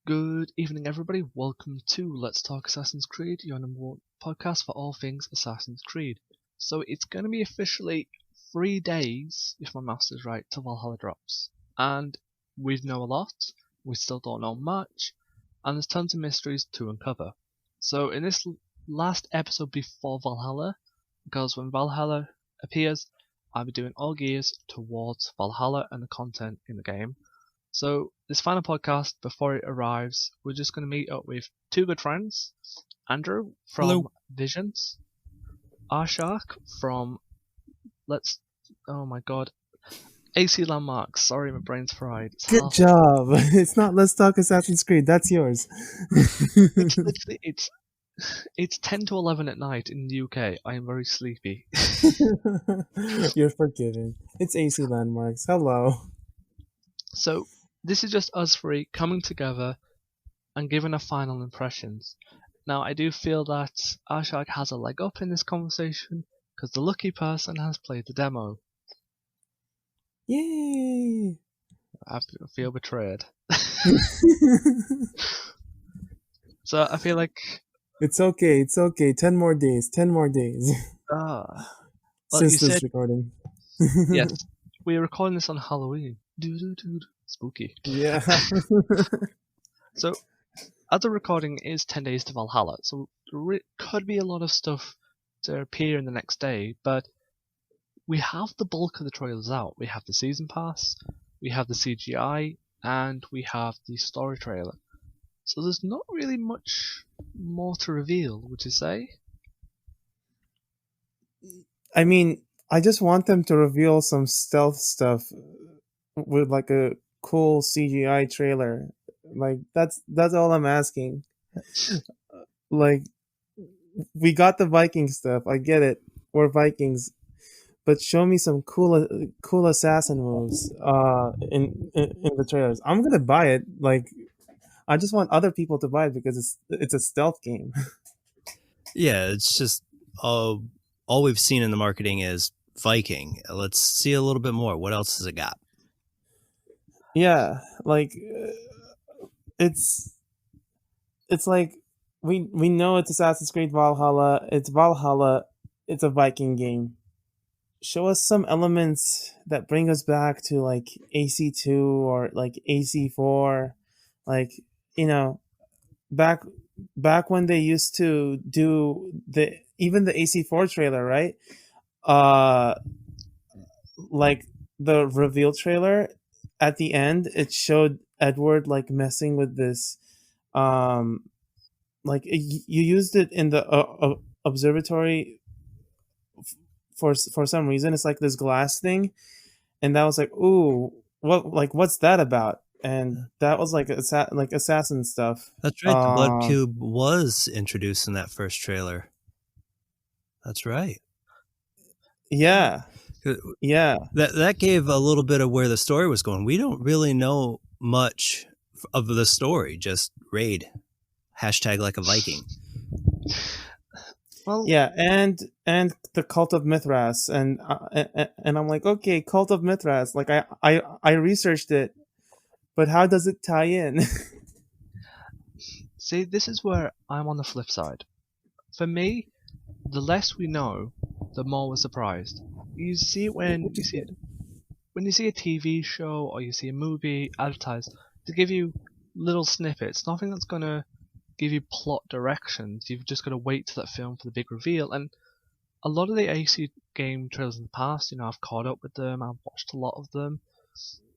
Good evening, everybody. Welcome to Let's Talk Assassin's Creed, your number one podcast for all things Assassin's Creed. So it's going to be officially 3 days, if my maths is right, till Valhalla drops. And we know a lot, we still don't know much, and there's tons of mysteries to uncover. So in this last episode before Valhalla, because when Valhalla appears, I'll be doing all gears towards Valhalla and the content in the game. So this final podcast, before it arrives, we're just going to meet up with two good friends. Andrew from Hello. Visions. Arshak from oh my god. AC Landmarks. Sorry, my brain's fried. Good job. It's not Let's Talk Assassin's Creed. That's yours. It's literally, it's 10 to 11 at night in the UK. I am very sleepy. You're forgiven. It's AC Landmarks. Hello. So this is just us three coming together and giving our final impressions. Now, I do feel that Arshak has a leg up in this conversation because the lucky person has played the demo. Yay! I feel betrayed. So I feel like It's okay. 10 more days. 10 more days. well, Since this recording. Yes, we're recording this on Halloween. Spooky. Yeah. So, as the recording is 10 days to Valhalla, so there could be a lot of stuff to appear in the next day, but we have the bulk of the trailers out. We have the season pass, we have the CGI, and we have the story trailer. So there's not really much more to reveal, would you say? I mean, I just want them to reveal some stealth stuff with like a cool CGI trailer. Like that's all I'm asking. Like we got the Viking stuff. I get it. We're Vikings. But show me some cool assassin moves in the trailers. I'm going to buy it. Like I just want other people to buy it because it's a stealth game. Yeah, it's just all we've seen in the marketing is Viking. Let's see a little bit more. What else has it got? Yeah, like it's like we know it's Assassin's Creed Valhalla. It's Valhalla. It's a Viking game. Show us some elements that bring us back to like AC2 or like AC4, like back when they used to do even the AC4 trailer, right? Like the reveal trailer at the end, it showed Edward like messing with this like you used it in the observatory for some reason. It's like this glass thing, and that was like, ooh, what's that about? And that was like assassin stuff. That's right. The Blood Cube was introduced in that first trailer. That's right. Yeah. That gave a little bit of where the story was going. We don't really know much of the story. Just raid. Hashtag like a Viking. Well, yeah, and the Cult of Mithras, and I'm like, okay, Cult of Mithras. Like I researched it, but how does it tie in? See, this is where I'm on the flip side. For me, the less we know, the more we're surprised. You see it when you see a TV show or you see a movie advertised, to give you little snippets, nothing that's gonna give you plot directions. You've just got to wait to that film for the big reveal. And a lot of the AC game trailers in the past, I've caught up with them, I've watched a lot of them.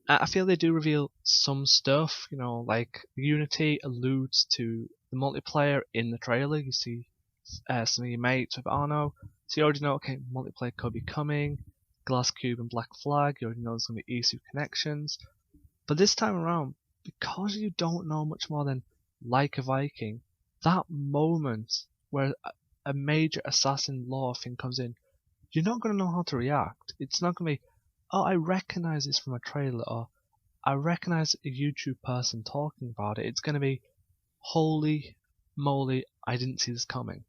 I feel they do reveal some stuff, like Unity alludes to the multiplayer in the trailer. You see some of your mates with Arno, so you already know, okay, multiplayer could be coming. Glass Cube and Black Flag, you already know there's going to be ESU connections. But this time around, because you don't know much more than like a Viking, that moment where a major assassin lore thing comes in, you're not going to know how to react. It's not going to be, oh, I recognize this from a trailer, or I recognize a YouTube person talking about it. It's going to be, holy moly, I didn't see this coming.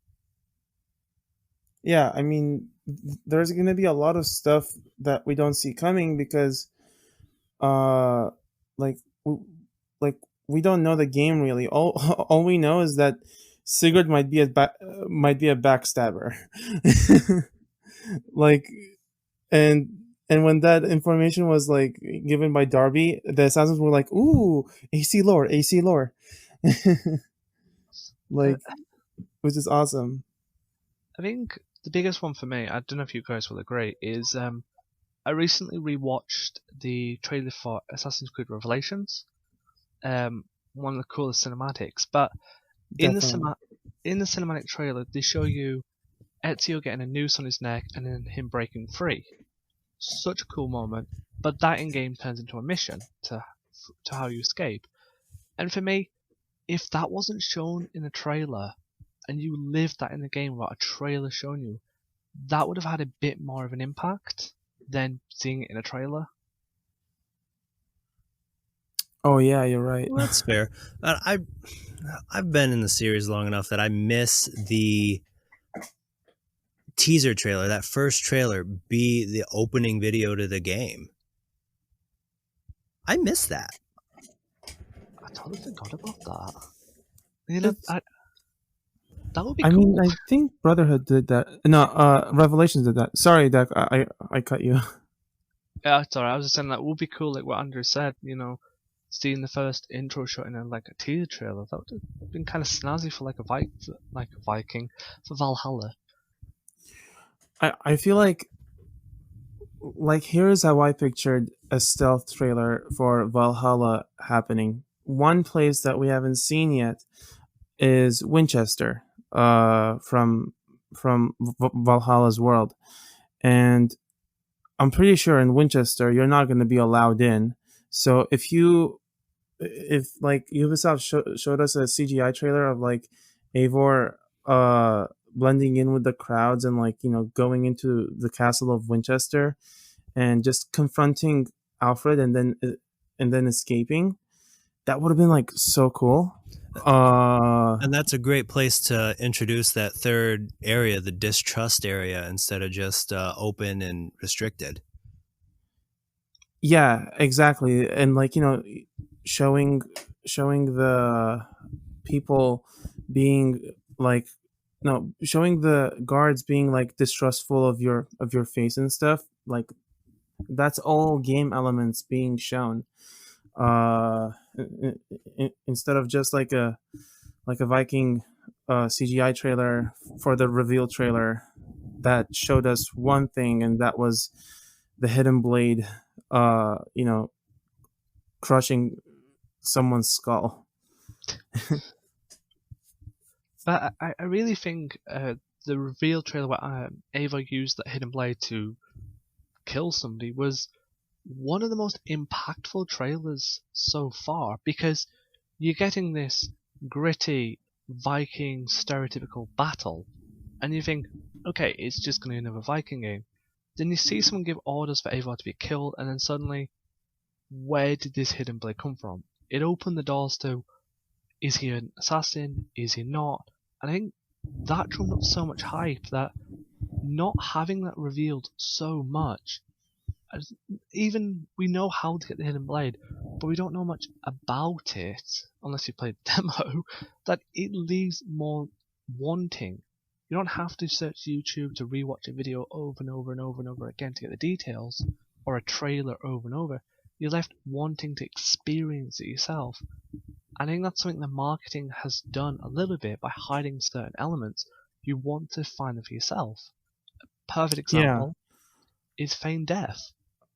Yeah, I mean, there's going to be a lot of stuff that we don't see coming because, like we don't know the game really. All we know is that Sigurd might be a backstabber. Like, and when that information was like given by Darby, the assassins were like, "Ooh, AC lore, AC lore," Uh, like, which is awesome. I think the biggest one for me, I don't know if you guys will agree, is I recently rewatched the trailer for Assassin's Creed Revelations. One of the coolest cinematics. But in the Definitely. in the cinematic trailer, they show you Ezio getting a noose on his neck and then him breaking free. Such a cool moment. But that in game turns into a mission to how you escape. And for me, if that wasn't shown in a trailer and you lived that in the game without a trailer showing you, that would have had a bit more of an impact than seeing it in a trailer. Oh yeah, you're right. Well, that's fair. I've been in the series long enough that I miss the teaser trailer, that first trailer, be the opening video to the game. I miss that. I totally forgot about that. You know, that would be I cool. mean, I think Brotherhood did that. No, Revelations did that. Sorry, Dak, I cut you. Yeah, sorry, I was just saying that would be cool, like what Andrew said, seeing the first intro shot in like a teaser trailer. That would have been kind of snazzy for like a Viking for Valhalla. I feel like here's how I pictured a stealth trailer for Valhalla happening. One place that we haven't seen yet is Winchester, from Valhalla's world, and I'm pretty sure in Winchester you're not going to be allowed in. So if like Ubisoft showed us a CGI trailer of like Eivor blending in with the crowds and like going into the castle of Winchester and just confronting Alfred and then escaping, that would have been like so cool. And that's a great place to introduce that third area, the distrust area, instead of just open and restricted. Yeah, exactly. And like showing the people being like, no, showing the guards being like distrustful of your face and stuff, like that's all game elements being shown, instead of just like a Viking CGI trailer for the reveal trailer that showed us one thing, and that was the hidden blade crushing someone's skull. But I really think the reveal trailer where Ava used that hidden blade to kill somebody was one of the most impactful trailers so far, because you're getting this gritty Viking stereotypical battle, and you think, okay, it's just going to be another Viking game. Then you see someone give orders for Eivor to be killed, and then suddenly, where did this hidden blade come from? It opened the doors to, is he an assassin? Is he not? And I think that drummed up so much hype that not having that revealed so much, even we know how to get the hidden blade, but we don't know much about it unless you played the demo, that it leaves more wanting. You don't have to search YouTube to rewatch a video over and over and over and over again to get the details, or a trailer over and over. You're left wanting to experience it yourself. And I think that's something the marketing has done a little bit by hiding certain elements. You want to find them for yourself. A perfect example is Feign Death.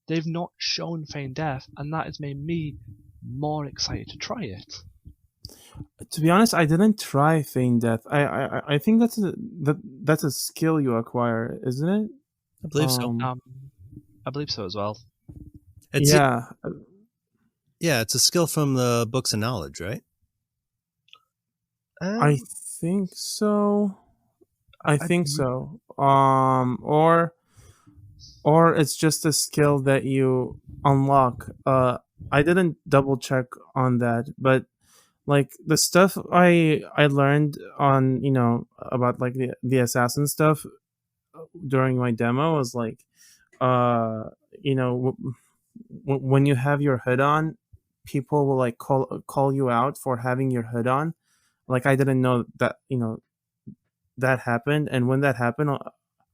They've not shown Feign Death, and that has made me more excited to try it. To be honest, I didn't try Feign Death. I think that's a skill you acquire, isn't it? I believe so. I believe so as well. Yeah, it's a skill from the books of knowledge, right? I think so. I think so. Or it's just a skill that you unlock. I didn't double check on that, but like the stuff I learned on about like the assassin stuff during my demo was like when you have your hood on, people will like call you out for having your hood on. Like I didn't know that that happened, and when that happened,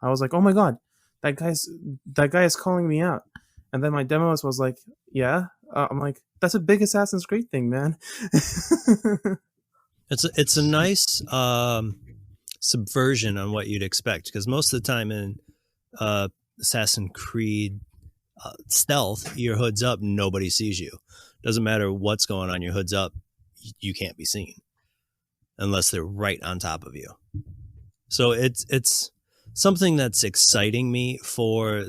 I was like, oh my god, that guy is calling me out. And then my demos was like, yeah. I'm like, that's a big Assassin's Creed thing, man. It's a nice subversion on what you'd expect, because most of the time in Assassin's Creed stealth, your hood's up, nobody sees you. Doesn't matter what's going on, your hood's up, you can't be seen unless they're right on top of you. So it's something that's exciting me for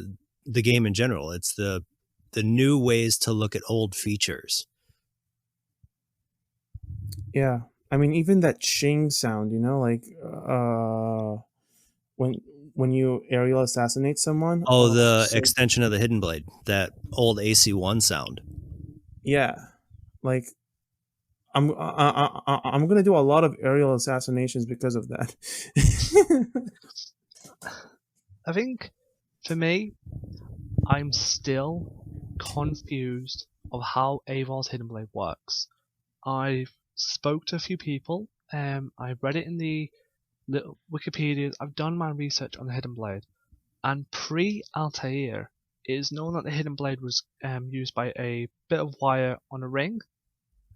the game in general. It's the new ways to look at old features. Yeah. I mean, even that ching sound, like when you aerial assassinate someone. Oh, the extension of the Hidden Blade, that old AC1 sound. Yeah, like I'm gonna do a lot of aerial assassinations because of that. I think for me, I'm still confused of how Avar's Hidden Blade works. I've spoke to a few people. I've read it in the little Wikipedia. I've done my research on the Hidden Blade, and pre-Altair, it is known that the Hidden Blade was used by a bit of wire on a ring,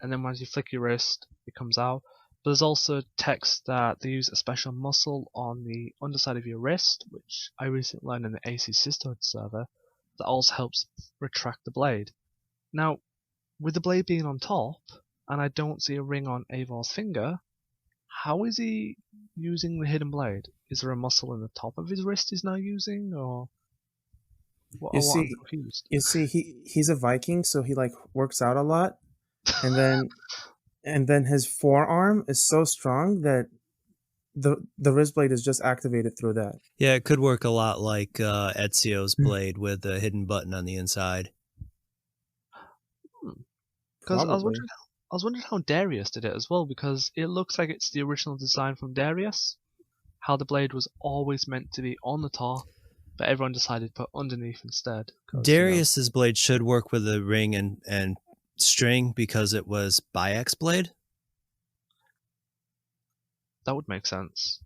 and then once you flick your wrist, it comes out. But there's also text that they use a special muscle on the underside of your wrist, which I recently learned in the AC Sisterhood server, that also helps retract the blade. Now, with the blade being on top, and I don't see a ring on Avar's finger, how is he using the Hidden Blade? Is there a muscle in the top of his wrist he's now using, or what? I'm confused. You see, he's a Viking, so he like works out a lot, and then his forearm is so strong that the wrist blade is just activated through that. Yeah, it could work a lot like Ezio's blade with a hidden button on the inside. Because I was wondering how Darius did it as well, because it looks like it's the original design from Darius, how the blade was always meant to be on the top, but everyone decided to put underneath instead. Darius's blade should work with a ring and string because it was Bayek's blade. That would make sense.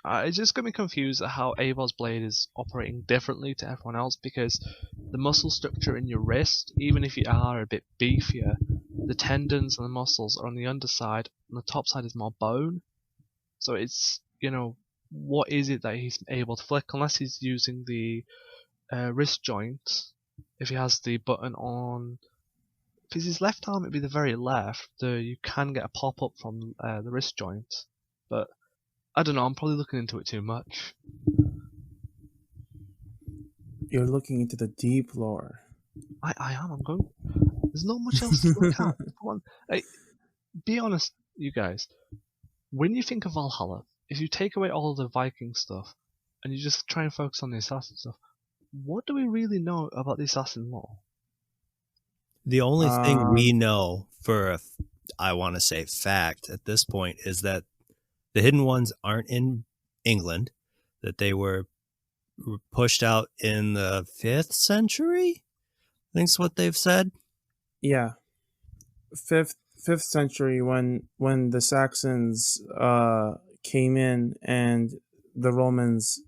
It's just going to be confused at how Avar's blade is operating differently to everyone else, because the muscle structure in your wrist, even if you are a bit beefier, the tendons and the muscles are on the underside, and the top side is more bone. So it's, what is it that he's able to flick, unless he's using the wrist joint. If he has the button on, if it's his left arm, it'd be the very left. You can get a pop-up from the wrist joint, but I don't know, I'm probably looking into it too much. You're looking into the deep lore. I am, I'm going. There's not much else to look at. Come on. Hey, be honest, you guys. When you think of Valhalla, if you take away all the Viking stuff, and you just try and focus on the assassin stuff, what do we really know about the assassin lore? The only thing we know for I want to say fact at this point is that the Hidden Ones aren't in England, that they were pushed out in the 5th century. I think that's what they've said. Yeah, 5th century when the Saxons came in, and the Romans,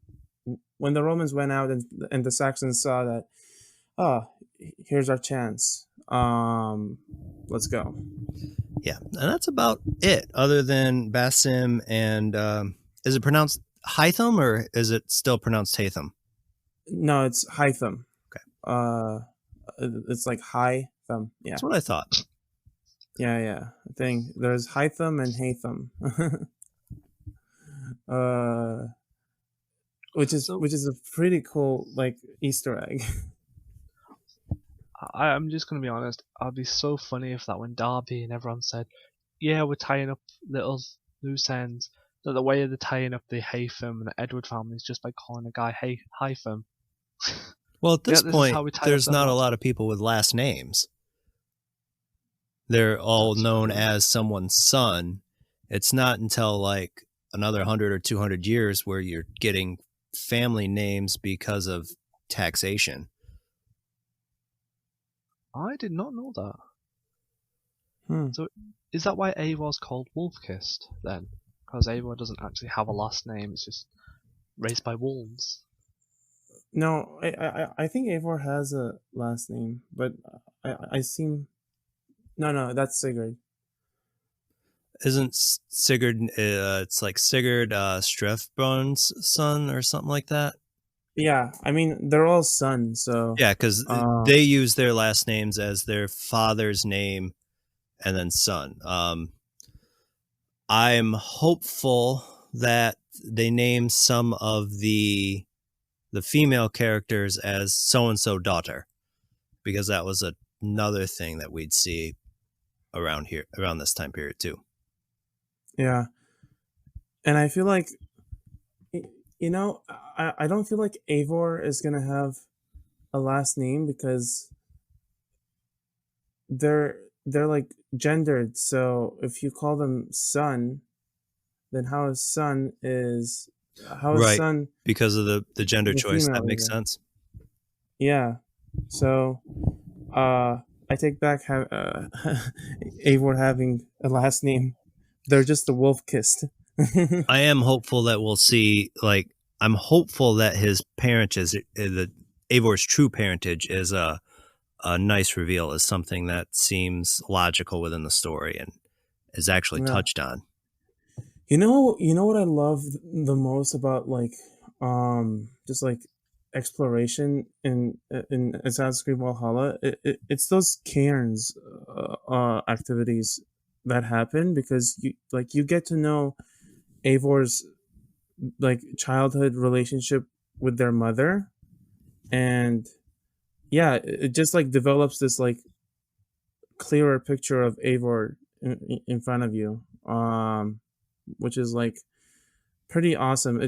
when the Romans went out and the Saxons saw that, here's our chance. Let's go. Yeah, and that's about it, other than Basim and, is it pronounced Hytham or is it still pronounced Hatham? No, it's Hytham. Okay. It's like Hytham. Yeah. That's what I thought. Yeah. I think there's Hytham and Hatham. Which is a pretty cool like Easter egg. I'm just going to be honest, I'd be so funny if that went Derby and everyone said, yeah, we're tying up little loose ends, that the way they're tying up the Haytham and the Edward families just by calling a guy Haytham. Well, at this point, there's not a lot of people with last names. They're all known as someone's son. It's not until like another 100 or 200 years where you're getting family names because of taxation. I did not know that. Hmm. So is that why Eivor's called Wolf-Kissed then? Because Eivor doesn't actually have a last name, it's just raised by wolves. No, I think Eivor has a last name, but I seem no, that's Sigurd. Isn't Sigurd? It's like Sigurd Strefbjorn's son or something like that. Yeah, I mean they're all sons, so Yeah, because they use their last names as their father's name and then son. I'm hopeful that they name some of the female characters as so and so daughter, because that was another thing that we'd see around this time period too. yeah. And I feel like, I don't feel like Eivor is gonna have a last name because they're like gendered. So if you call them son, then how is son Right, because of the gender the choice. That female makes even? sense. Yeah. So I take back Eivor having a last name. They're just the wolf kissed. I am hopeful that we'll see, like, I'm hopeful that his parentage, Eivor's true parentage, is a nice reveal, is something that seems logical within the story and is actually Yeah. touched on. You know what I love the most about just like exploration in Assassin's Creed Valhalla. It's those cairns activities that happen because you get to know Eivor's like childhood relationship with their mother, and yeah, it just like develops this like clearer picture of Eivor in front of you, which is like pretty awesome.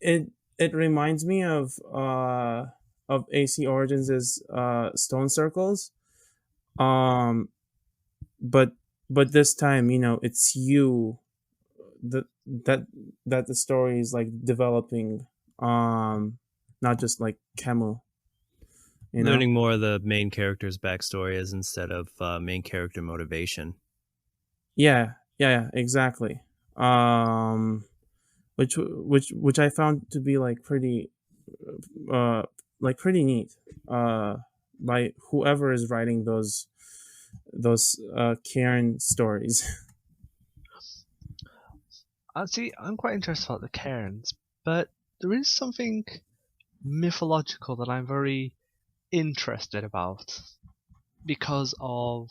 It reminds me of AC Origins' Stone Circles, um, but this time it's you that the story is like developing, not just like Camus. Learning more of the main character's backstory is instead of main character motivation. Yeah, exactly. Which I found to be like pretty neat by whoever is writing those Karen stories. See, I'm quite interested about the cairns, but there is something mythological that I'm very interested about because of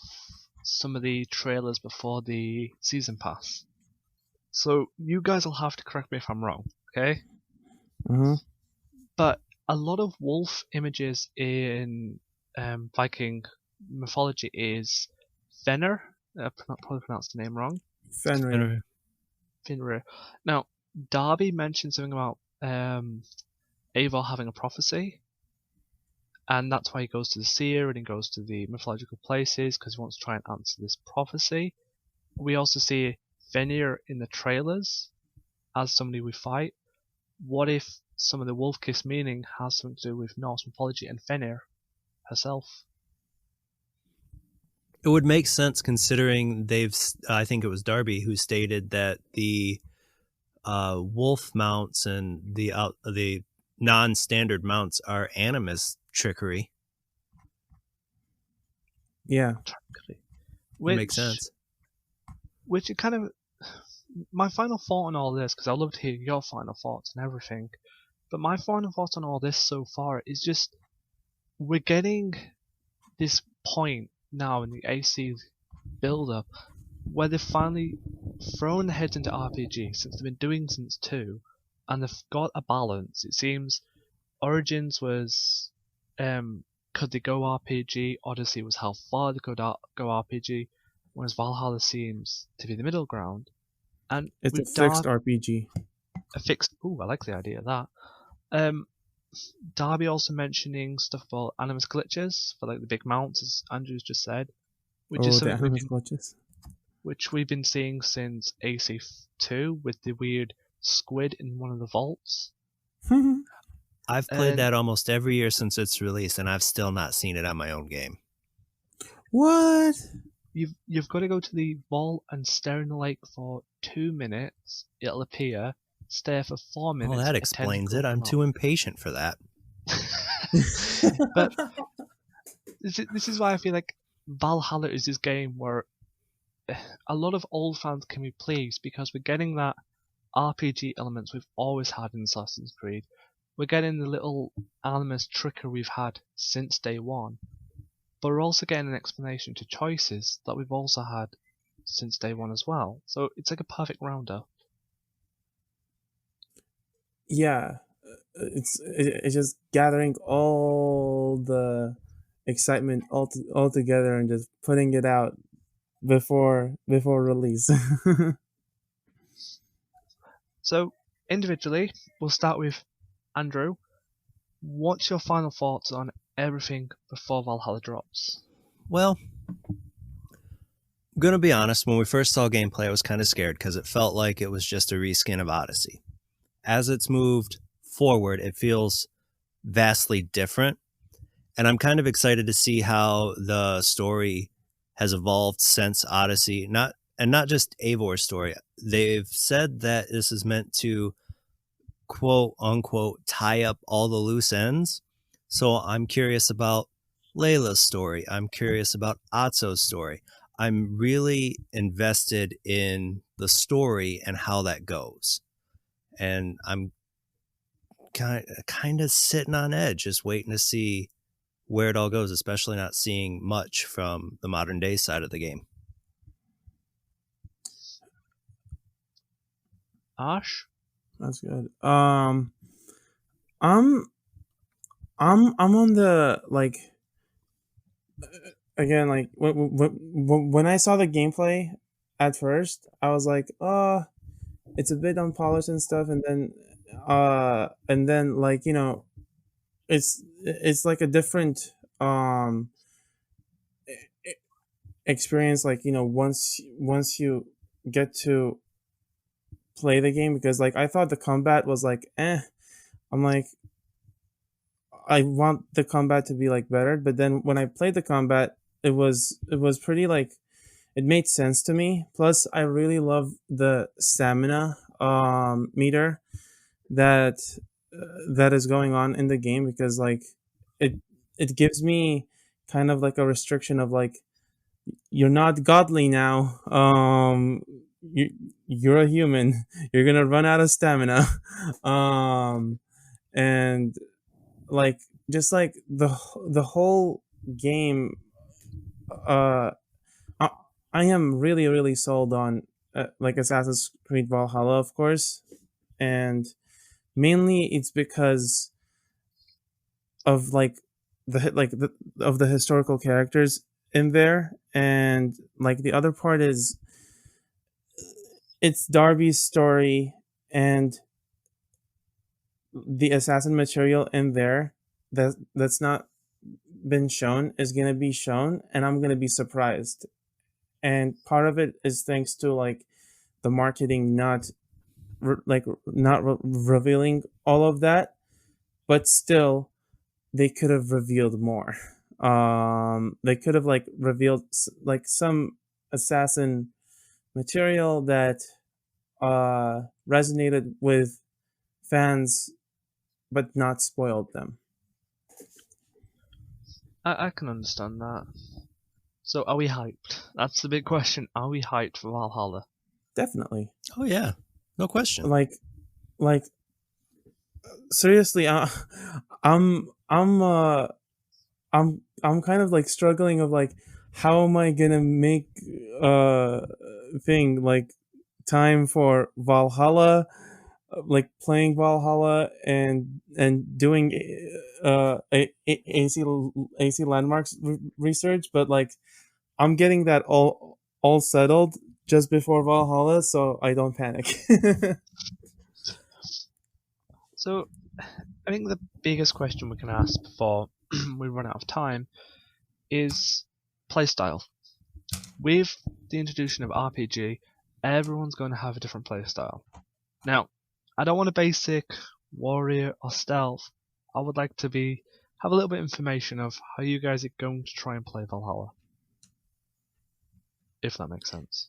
some of the trailers before the season pass. So you guys will have to correct me if I'm wrong, okay? Mm-hmm. But a lot of wolf images in Viking mythology is Fenrir. Probably pronounced the name wrong. Fenrir. Now, Darby mentioned something about Eivor having a prophecy, and that's why he goes to the seer and he goes to the mythological places because he wants to try and answer this prophecy. We also see Fenrir in the trailers as somebody we fight. What if some of the wolf kiss meaning has something to do with Norse mythology and Fenrir herself? It would make sense considering I think it was Darby who stated that the wolf mounts and the non-standard mounts are animus trickery. Yeah, which makes sense. Which it kind of, my final thought on all this, because I'd love to hear your final thoughts and everything, but my final thoughts on all this so far is just we're getting this point now in the AC build-up where they've finally thrown their heads into RPG since they've been doing since 2, and they've got a balance. It seems Origins was could they go RPG, Odyssey was how far they could go RPG, whereas Valhalla seems to be the middle ground. And it's a fixed RPG. Ooh, I like the idea of that. Darby also mentioning stuff about animus glitches for like the big mounts, as Andrew's just said, which is something glitches, which we've been seeing since AC2 with the weird squid in one of the vaults. I've played that almost every year since its release, and I've still not seen it on my own game. What? You've got to go to the vault and stare in the lake for 2 minutes. It'll appear. Stare for 4 minutes. Well, that attempt to explains go it. I'm up. too impatient for that. But this is why I feel like Valhalla is this game where a lot of old fans can be pleased because we're getting that RPG elements we've always had in Assassin's Creed. We're getting the little animus trickery we've had since day one. But we're also getting an explanation to choices that we've also had since day one as well. So it's like a perfect roundup. Yeah, it's just gathering all the excitement all together and just putting it out before release. So individually, we'll start with Andrew. What's your final thoughts on everything before Valhalla drops? Well, I'm gonna be honest, when we first saw gameplay, I was kind of scared because it felt like it was just a reskin of Odyssey. As it's moved forward, it feels vastly different. And I'm kind of excited to see how the story has evolved since Odyssey. Not just Eivor's story. They've said that this is meant to quote unquote tie up all the loose ends. So I'm curious about Layla's story. I'm curious about Atso's story. I'm really invested in the story and how that goes. And I'm kind of sitting on edge, just waiting to see where it all goes, especially not seeing much from the modern day side of the game. Arsh? That's good. I'm on the like again like when I saw the gameplay at first, I was like, it's a bit unpolished and stuff, and then like it's like a different experience, like once you get to play the game, because like I thought the combat was like I'm like I want the combat to be like better, but then when I played the combat, it was pretty like it made sense to me. Plus I really love the stamina meter that that is going on in the game, because like it gives me kind of like a restriction of like, you're not godly now. You're a human. You're gonna run out of stamina. And like just like the whole game. Uh, I, I am really sold on like Assassin's Creed Valhalla, of course, and mainly it's because of like of the historical characters in there, and like the other part is it's Darby's story, and the assassin material in there that's not been shown is going to be shown, and I'm going to be surprised. And part of it is thanks to like the marketing not revealing all of that, but still they could have revealed more. They could have like revealed like some assassin material that resonated with fans but not spoiled them. I can understand that. So are we hyped? That's the big question. Are we hyped for Valhalla? Definitely. Oh yeah, no question. Like seriously, I'm I'm kind of like struggling of like, how am I gonna make thing like time for Valhalla, like playing Valhalla and doing AC landmarks research, but like I'm getting that all settled just before Valhalla, so I don't panic. So I think the biggest question we can ask before we run out of time is playstyle. With the introduction of RPG, everyone's going to have a different playstyle. Now, I don't want a basic warrior or stealth. I would like to have a little bit of information of how you guys are going to try and play Valhalla. if that makes sense.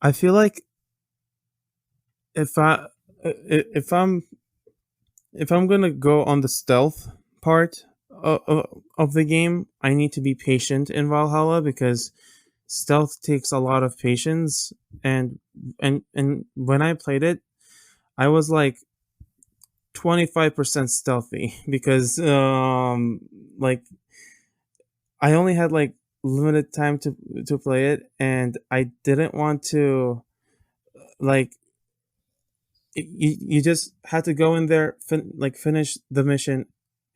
I feel like if I'm gonna go on the stealth part of the game, I need to be patient in Valhalla because stealth takes a lot of patience. And when I played it, I was like 25% stealthy because like I only had like limited time to play it, and I didn't want to like you just had to go in there, finish the mission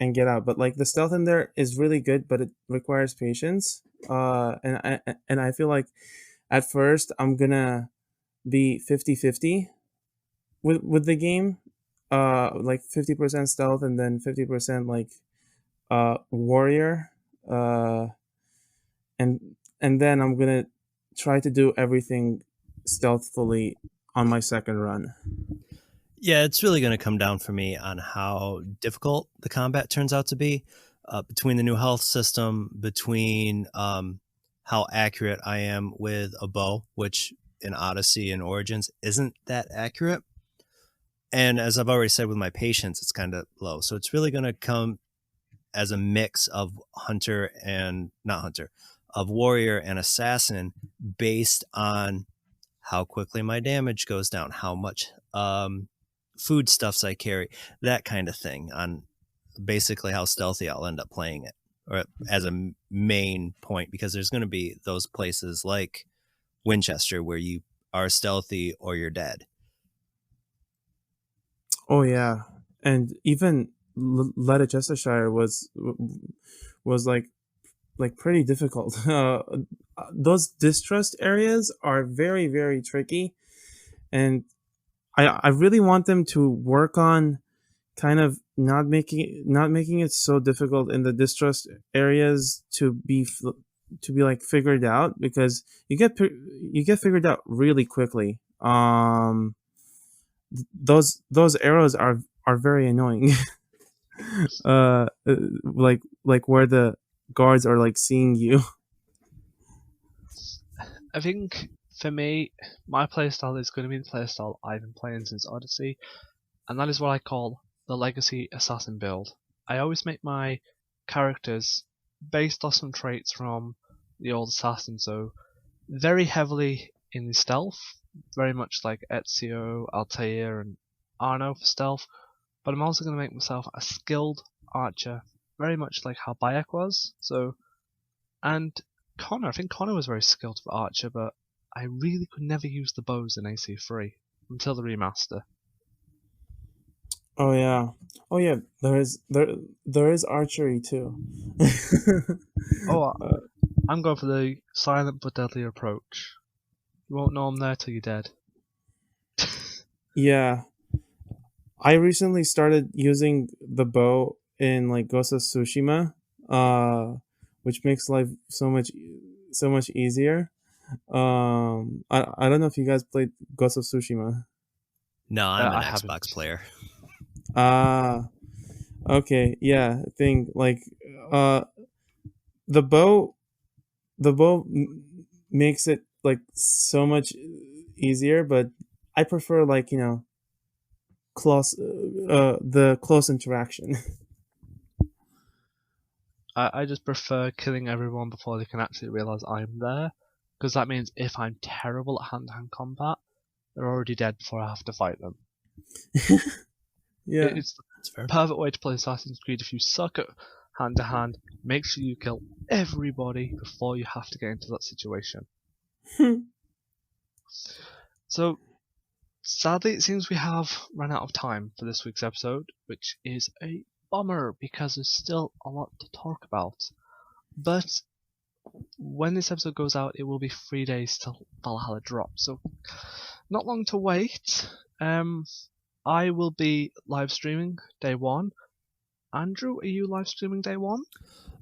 and get out. But like the stealth in there is really good, but it requires patience. And I feel like at first I'm gonna be 50-50 with the game, like 50% stealth and then 50% like warrior, uh and then I'm gonna try to do everything stealthfully on my second run. Yeah, it's really going to come down for me on how difficult the combat turns out to be, between the new health system, between how accurate I am with a bow, which in Odyssey and Origins isn't that accurate. And as I've already said with my patience, it's kind of low. So it's really going to come as a mix of hunter and not hunter, of warrior and assassin, based on how quickly my damage goes down, how much foodstuffs I carry, that kind of thing, on basically how stealthy I'll end up playing it, or as a main point, because there's going to be those places like Winchester where you are stealthy or you're dead. Oh yeah, and even Leicestershire was like pretty difficult. Those distrust areas are very very tricky, and I really want them to work on kind of not making it so difficult in the distrust areas to be like figured out, because you get figured out really quickly. Those arrows are very annoying. Like where the guards are like seeing you. I think for me, my playstyle is going to be the playstyle I've been playing since Odyssey, and that is what I call the Legacy Assassin build. I always make my characters based off some traits from the old Assassin, so very heavily in the stealth, very much like Ezio, Altair, and Arno for stealth, but I'm also going to make myself a skilled archer, very much like how Bayek was. So, and Connor, I think Connor was very skilled for archer, but I really could never use the bows in AC3 until the remaster. Oh yeah, There is archery too. Oh, I'm going for the silent but deadly approach. You won't know I'm there till you're dead. Yeah, I recently started using the bow in like Ghost of Tsushima, which makes life so much easier. I don't know if you guys played Ghost of Tsushima. No, I'm an I Xbox haven't. player. Ah, okay, yeah. Thing like, the bow makes it like so much easier, but I prefer like close the close interaction. I just prefer killing everyone before they can actually realise I'm there, because that means if I'm terrible at hand-to-hand combat, they're already dead before I have to fight them. Yeah. It's That's fair. the perfect way to play Assassin's Creed. If you suck at hand-to-hand, make sure you kill everybody before you have to get into that situation. So, sadly, it seems we have run out of time for this week's episode, which is a bummer because there's still a lot to talk about. But when this episode goes out, it will be 3 days till Valhalla drops, so not long to wait. I will be live streaming day one. Andrew, are you live streaming day one?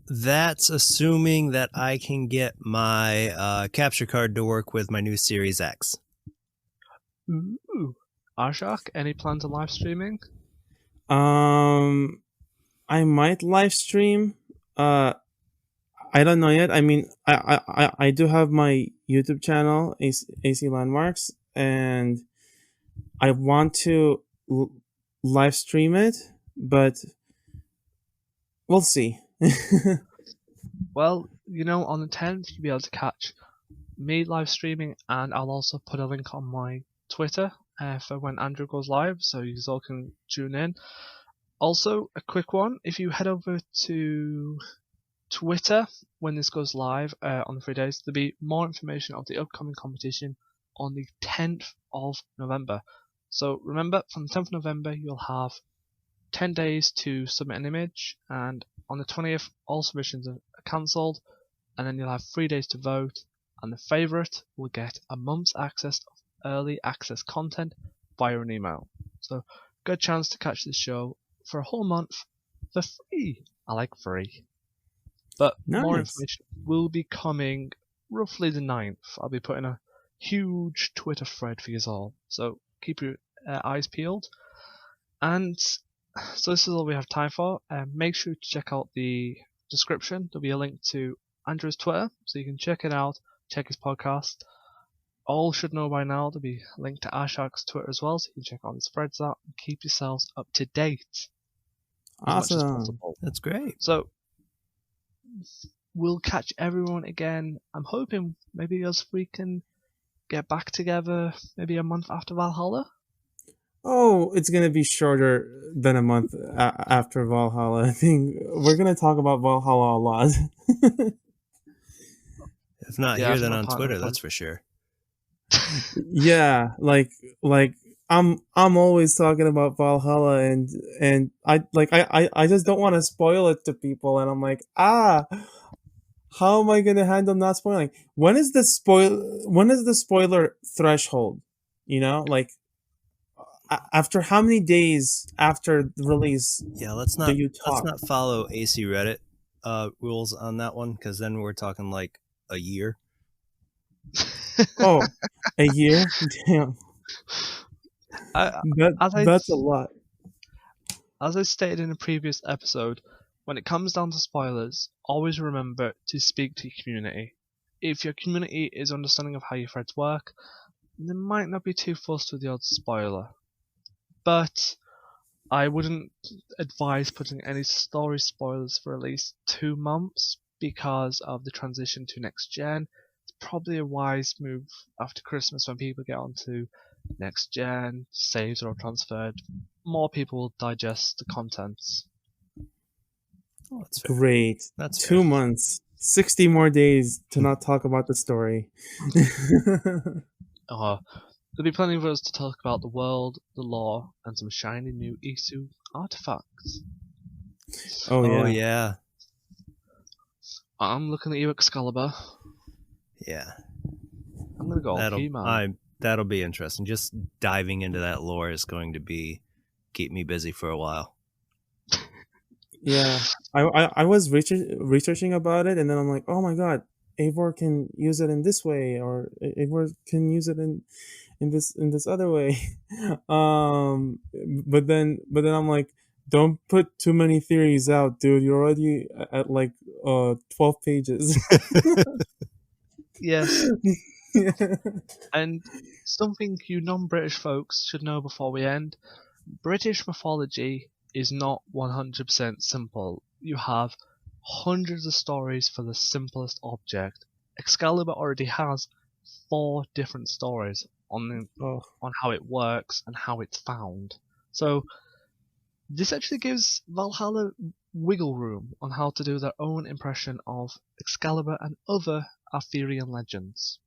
That's assuming that I can get my capture card to work with my new Series X. Ooh. Arshak, any plans on live streaming? I might live stream. I don't know yet. I mean, I do have my YouTube channel, AC Landmarks, and I want to live stream it, but we'll see. Well, on the 10th, you'll be able to catch me live streaming, and I'll also put a link on my Twitter for when Andrew goes live, so you all can tune in. Also, a quick one, if you head over to Twitter when this goes live on the 3 days, there'll be more information of the upcoming competition on the 10th of November. So remember, from the 10th of November, you'll have 10 days to submit an image, and on the 20th, all submissions are cancelled, and then you'll have 3 days to vote, and the favourite will get a month's access of early access content via an email. So, good chance to catch this show for a whole month for free. I like free. But more Nice. information will be coming roughly the 9th. I'll be putting a huge Twitter thread for you all, so keep your eyes peeled. And so this is all we have time for. Make sure to check out the description. There'll be a link to Andrew's Twitter, so you can check it out, check his podcast. All should know by now, there'll be a link to Arshak's Twitter as well, so you can check all his threads out and keep yourselves up to date as much as Awesome. possible. That's great. So, we'll catch everyone again. I'm hoping maybe us three can get back together maybe a month after Valhalla. Oh, it's gonna be shorter than a month after Valhalla. I think we're gonna talk about Valhalla a lot. If not Yeah, here, if then not on part of Twitter, the that's for sure. Yeah, like I'm always talking about Valhalla, and I just don't want to spoil it to people, and I'm like, how am I gonna handle not spoiling? When is the spoiler threshold? Like after how many days after the release Yeah, let's do not you talk? follow AC Reddit rules on that one, because then we're talking like a year. Oh, a year? Damn, that's a lot. As I stated in a previous episode, when it comes down to spoilers, always remember to speak to your community. If your community is understanding of how your threads work, they might not be too fussed with the odd spoiler. But I wouldn't advise putting any story spoilers for at least 2 months because of the transition to next gen. It's probably a wise move after Christmas when people get onto next gen, saves are transferred. More people will digest the contents. Oh, that's fair. Great. That's 2 fair. months, 60 more days to not talk about the story. There'll be plenty of us to talk about the world, the lore, and some shiny new Isu artifacts. Oh Oh yeah. yeah, I'm looking at you, Excalibur. yeah. I'm gonna go key, man. That'll be interesting. Just diving into that lore is going to keep me busy for a while. Yeah, I was researching about it, and then I'm like, oh my god, Eivor can use it in this way, or Eivor can use it in this other way. But then I'm like, don't put too many theories out, dude. You're already at like 12 pages. Yes. And something you non-British folks should know before we end: British mythology is not 100% simple. You have hundreds of stories for the simplest object. Excalibur already has 4 different stories on how it works and how it's found. So this actually gives Valhalla wiggle room on how to do their own impression of Excalibur and other Arthurian legends.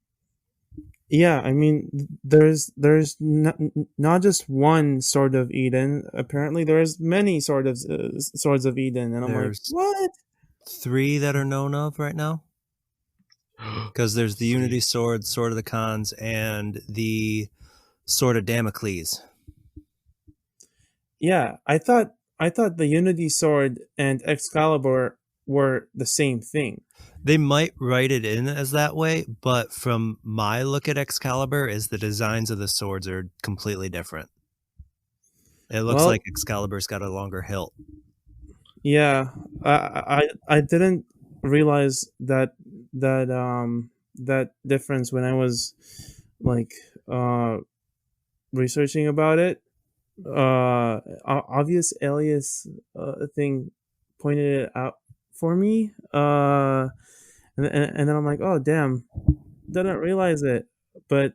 Yeah, I mean, there's not just one Sword of Eden. Apparently, there's many Swords of Eden, and I'm There's like, what? 3 that are known of right now, because there's the Unity Sword, Sword of the Khans, and the Sword of Damocles. Yeah, I thought the Unity Sword and Excalibur were the same thing. They might write it in as that way, but from my look at Excalibur, is the designs of the swords are completely different. It looks like Excalibur's got a longer hilt. Yeah, I didn't realize that difference when I was like researching about it. Obvious alias thing pointed it out for me. And then I'm like, oh damn, didn't realize it. But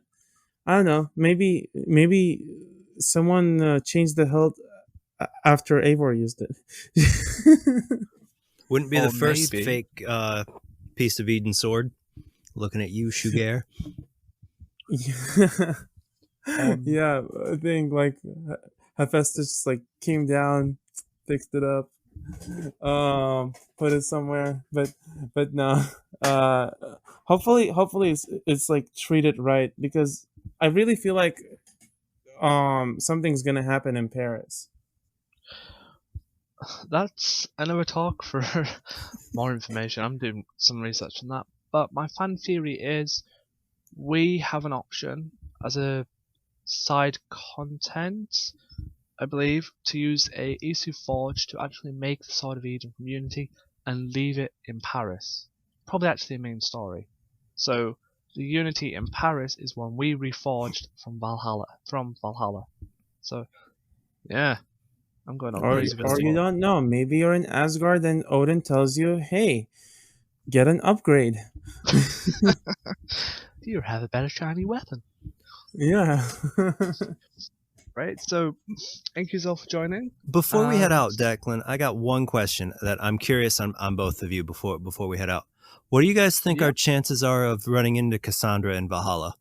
I don't know. Maybe someone changed the health after Eivor used it. Wouldn't be Or the first maybe- fake piece of Eden sword. Looking at you, Shugair. Yeah. Yeah, I think like Hephaestus just like came down, fixed it up, put it somewhere, but no. Hopefully it's like treated right, because I really feel like something's gonna happen in Paris. That's another talk for more information. I'm doing some research on that. But my fan theory is we have an option as a side content, I believe, to use a Isu Forge to actually make the Sword of Eden from Unity and leave it in Paris. Probably actually the main story. So the Unity in Paris is one we reforged from Valhalla. So yeah, I'm going all crazy for this Or you one. don't know. Maybe you're in Asgard and Odin tells you, "Hey, get an upgrade." Do you have a better shiny weapon? Yeah. Right, so thank you all for joining. Before we head out, Declan, I got one question that I'm curious on both of you before we head out. What do you guys think Yeah. our chances are of running into Cassandra in Valhalla?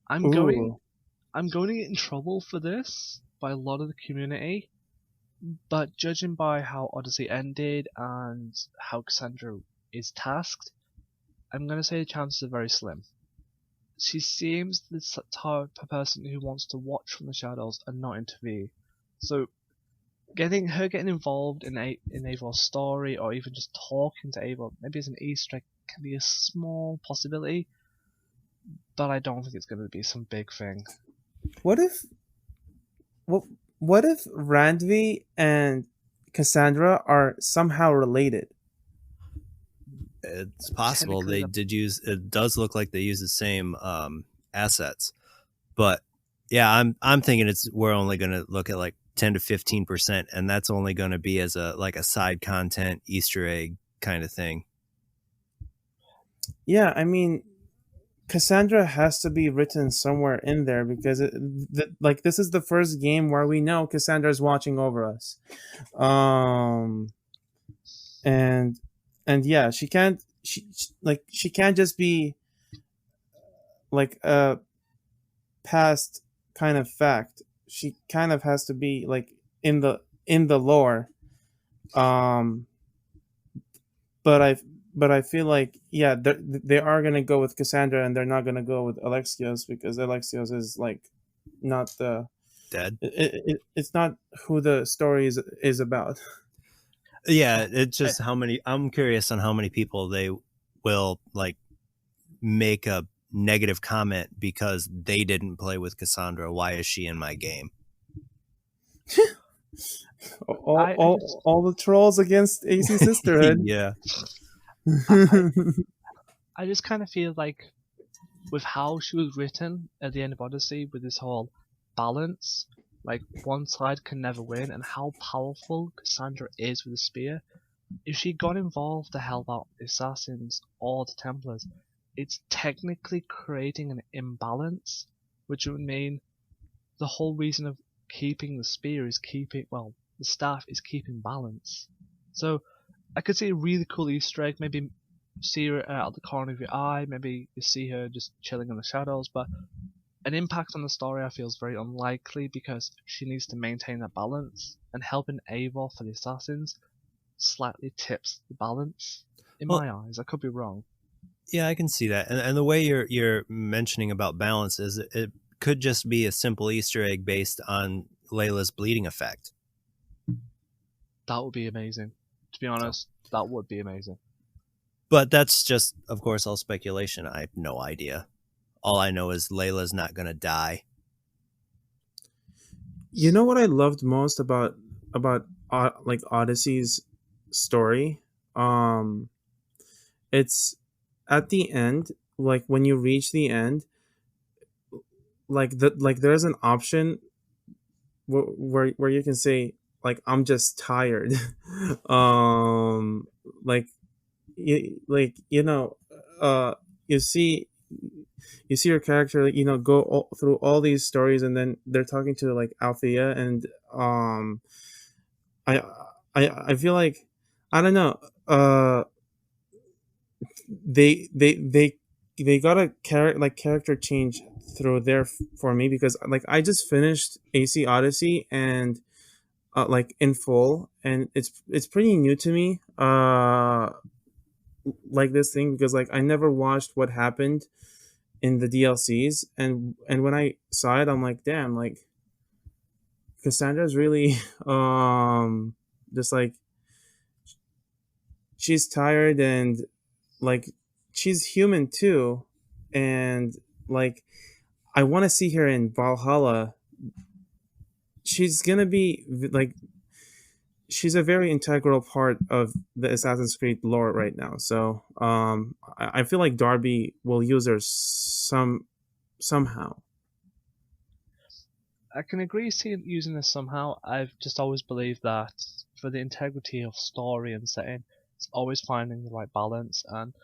I'm going Ooh. to get in trouble for this by a lot of the community, but judging by how Odyssey ended and how Cassandra is tasked, I'm going to say the chances are very slim. She seems the type of person who wants to watch from the shadows and not intervene. So getting involved in Eivor's story, or even just talking to Eivor, maybe as an Easter egg, can be a small possibility, but I don't think it's going to be some big thing. What if Randvi and Cassandra are somehow related? It's possible Technically, they did use. It does look like they use the same assets, but yeah, I'm thinking we're only going to look at like 10 to 15%, and that's only going to be as a side content Easter egg kind of thing. Yeah, I mean, Cassandra has to be written somewhere in there, because this is the first game where we know Cassandra's watching over us, and yeah, she can't just be like a past kind of fact. She kind of has to be like in the lore. But I feel like, yeah, they are gonna go with Cassandra, and they're not gonna go with Alexios, because Alexios is like not the Dead. It's not who the story is about. Yeah, it's just how many. I'm curious on how many people they will like make a negative comment because they didn't play with Cassandra. Why is she in my game? All the trolls against AC Sisterhood. Yeah. I just kind of feel like with how she was written at the end of Odyssey, with this whole balance, like one side can never win, and how powerful Cassandra is with a spear, if she got involved to help out the assassins or the Templars, it's technically creating an imbalance, which would mean the whole reason of keeping the spear is the staff is keeping balance. So I could see a really cool Easter egg, maybe see her out of the corner of your eye, maybe you see her just chilling in the shadows, but an impact on the story I feel is very unlikely, because she needs to maintain that balance, and helping Eivor for the assassins slightly tips the balance in my eyes. I could be wrong. Yeah, I can see that, and the way you're mentioning about balance is it could just be a simple Easter egg based on Layla's bleeding effect. That would be amazing. To be honest, that would be amazing. But that's just, of course, all speculation. I have no idea. All I know is Layla's not going to die. You know what I loved most about like Odyssey's story. It's at the end, like when you reach the end, like there's an option where you can say like I'm just tired. Like you know, you see your character, like, go through all these stories, and then they're talking to like Althea, and I I feel like, I don't know, they got a character change through there for me, because like I just finished AC Odyssey, and like in full, and it's pretty new to me, like this thing, because like I never watched what happened in the DLCs, and when I saw it, I'm like, damn, like Cassandra's really just like, she's tired, and like she's human too, and like I want to see her in Valhalla. She's gonna be like, she's a very integral part of the Assassin's Creed lore right now. So I feel like Darby will use her somehow. I can agree seeing using this somehow. I've just always believed that for the integrity of story and setting, it's always finding the right balance. And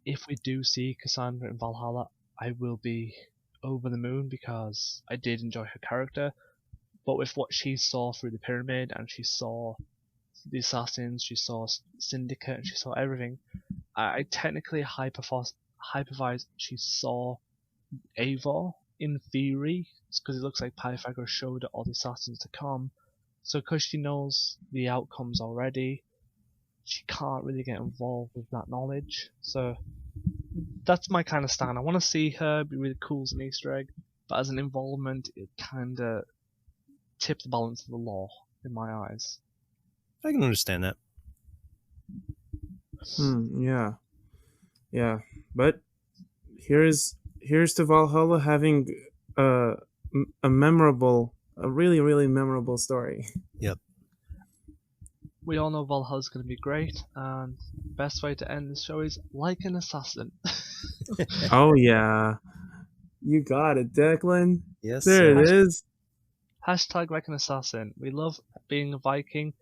if we do see Cassandra in Valhalla, I will be over the moon, because I did enjoy her character. But with what she saw through the pyramid, and she saw the assassins, she saw Syndicate, and she saw everything, I technically hypervise she saw Eivor in theory, because it looks like Pythagoras showed her all the assassins to come. So because she knows the outcomes already, she can't really get involved with that knowledge. So that's my kind of stand. I want to see her, be really cool as an Easter egg, but as an involvement, it kind of tipped the balance of the law in my eyes. I can understand that. Yeah, but here's to Valhalla having a really memorable story. Yep. We all know Valhalla's going to be great, and the best way to end this show is like an assassin. Oh yeah, you got it, Declan. Yes. There it is. Hashtag like an assassin. We love being a Viking,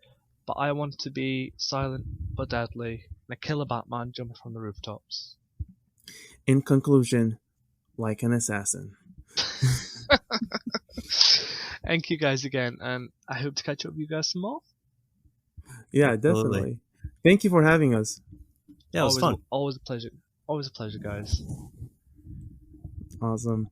but I want to be silent but deadly, and a killer Batman jumping from the rooftops. In conclusion, like an assassin. Thank you guys again, and I hope to catch up with you guys some more. Yeah, Absolutely. definitely. Thank you for having us. Yeah, it was fun. Always a pleasure. Always a pleasure, guys. Awesome.